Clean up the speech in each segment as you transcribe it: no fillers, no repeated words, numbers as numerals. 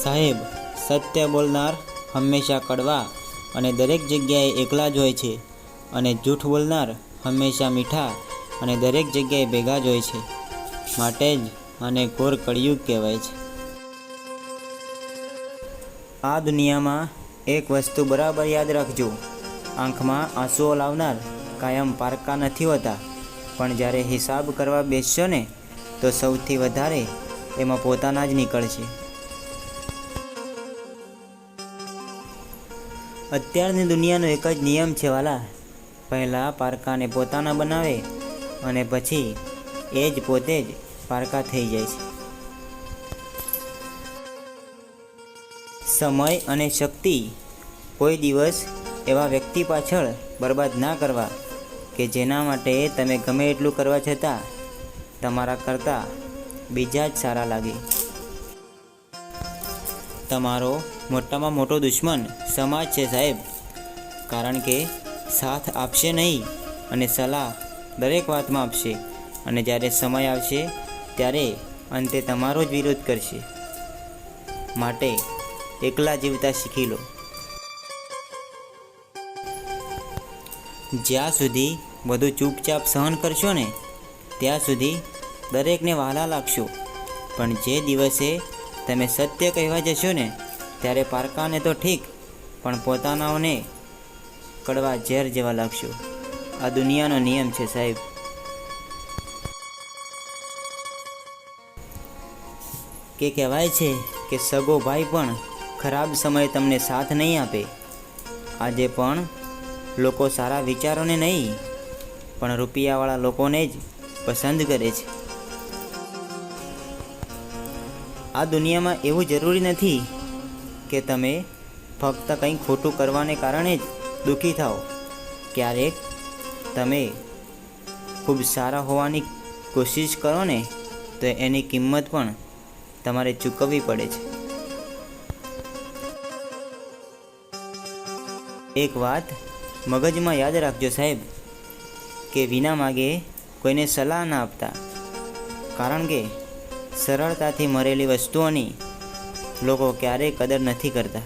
સાહેબ, સત્ય બોલનાર હંમેશા કડવા અને દરેક જગ્યાએ એકલા જ હોય છે, અને જૂઠ બોલનાર હંમેશા મીઠા અને દરેક જગ્યાએ ભેગા જ હોય છે. માટે જ આને ઘોર કળિયુગ કહેવાય છે. આ દુનિયામાં એક વસ્તુ બરાબર યાદ રાખજો, આંખમાં આંસુઓ લાવનાર કાયમ પારકા નથી હોતા, પણ જ્યારે હિસાબ કરવા બેસશો ને તો સૌથી વધારે એમાં પોતાના જ નીકળશે. અત્યારની દુનિયાનો એક જ નિયમ છે વાલા, પહેલાં પારકાને પોતાના બનાવે અને પછી એ જ પોતે જ પારકા થઈ જાય છે. સમય અને શક્તિ કોઈ દિવસ એવા વ્યક્તિ પાછળ બરબાદ ના કરવા કે જેના માટે તમે ગમે એટલું કરવા છતાં તમારા કરતાં બીજા જ સારા લાગે. તમારો મોટામાં મોટો દુશ્મન સમાજ છે સાહેબ, કારણ કે સાથ આપશે નહીં અને સલાહ દરેક વાતમાં આપશે, અને જ્યારે સમય આવશે ત્યારે અંતે તમારો જ વિરોધ કરશે. માટે એકલા જીવતા શીખી લો. જ્યાં સુધી બધું ચૂપચાપ સહન કરશો ને ત્યાં સુધી દરેકને વહાલા લાગશો, પણ જે દિવસે તમે સત્ય કહેવા જશો ને ત્યારે પારકાને તો ઠીક, પણ પોતાનાઓને કડવા ઝેર જેવા લાગશો. આ દુનિયાનો નિયમ છે સાહેબ. કે કહેવાય છે કે સગો ભાઈ પણ ખરાબ સમયે તમને સાથ નહીં આપે. આજે પણ લોકો સારા વિચારોને નહીં, પણ રૂપિયાવાળા લોકોને જ પસંદ કરે છે. આ દુનિયામાં એવું જરૂરી નથી કે તમે ફક્ત કંઈ ખોટું કરવાને કારણે જ દુઃખી થાઓ. ક્યારેક તમે ખૂબ સારા હોવાની કોશિશ કરો ને તો એની કિંમત પણ તમારે ચૂકવવી પડે છે. એક વાત મગજમાં યાદ રાખજો સાહેબ, કે વિના માગે કોઈને સલાહ ના આપતા, કારણ કે સરળતાથી મરેલી વસ્તુઓની લોકો ક્યારેય કદર નથી કરતા.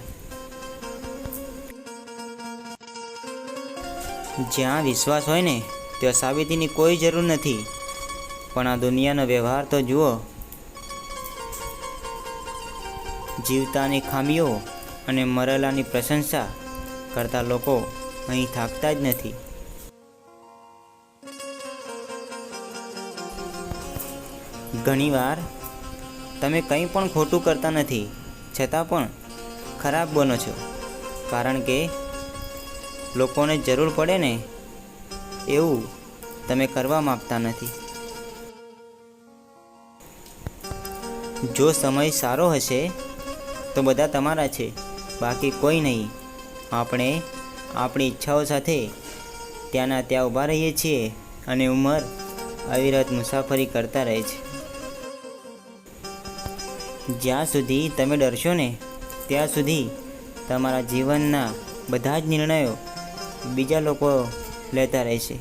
જ્યાં વિશ્વાસ હોય ને ત્યાં સાબિતીની કોઈ જરૂર નથી, પણ આ દુનિયાનો વ્યવહાર તો જુઓ. જીવતાની ખામીઓ અને મરેલાની પ્રશંસા કરતા લોકો અહીં થાકતા જ નથી. ઘણીવાર તમે કંઈ પણ ખોટું કરતા નથી છતાં પણ ખરાબ બનો છો, કારણ કે લોકોને જરૂર પડે ને એવું તમે કરવા માગતા નથી. જો સમય સારો હશે તો બધા તમારા છે, બાકી કોઈ નહીં. આપણે આપણી ઈચ્છાઓ સાથે ત્યાંના ત્યાં ઊભા રહીએ છીએ અને ઉંમર અવિરત મુસાફરી કરતા રહે છે. જ્યાં સુધી તમે ડરશો ને ત્યાં સુધી તમારા જીવનના બધા જ નિર્ણયો બીજા લોકો લેતા રહેશે.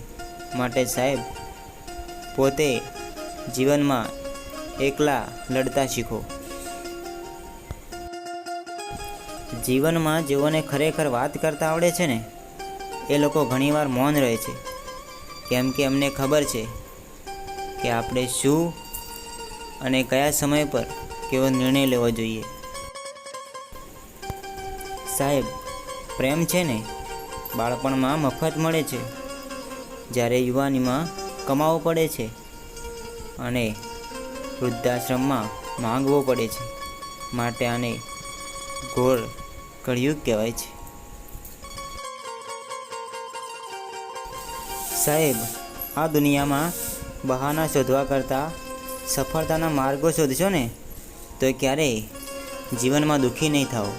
માટે સાહેબ, પોતે જીવનમાં એકલા લડતા શીખો. જીવનમાં જેઓને ખરેખર વાત કરતા આવડે છે ને એ લોકો ઘણીવાર મૌન રહે છે, કેમ કે અમને ખબર છે કે આપણે શું અને કયા સમય પર કેવો નિર્ણય લેવો જોઈએ. સાહેબ, પ્રેમ છે ને બાળપણમાં મફત મળે છે, જ્યારે યુવાનીમાં કમાવવો પડે છે અને વૃદ્ધાશ્રમમાં માંગવો પડે છે. માટે આને ઘોર કળિયુગ કહેવાય છે. સાહેબ, આ દુનિયામાં બહાના શોધવા કરતાં સફળતાના માર્ગો શોધશો ને તો ક્યારેય જીવનમાં દુઃખી નહીં થાઓ.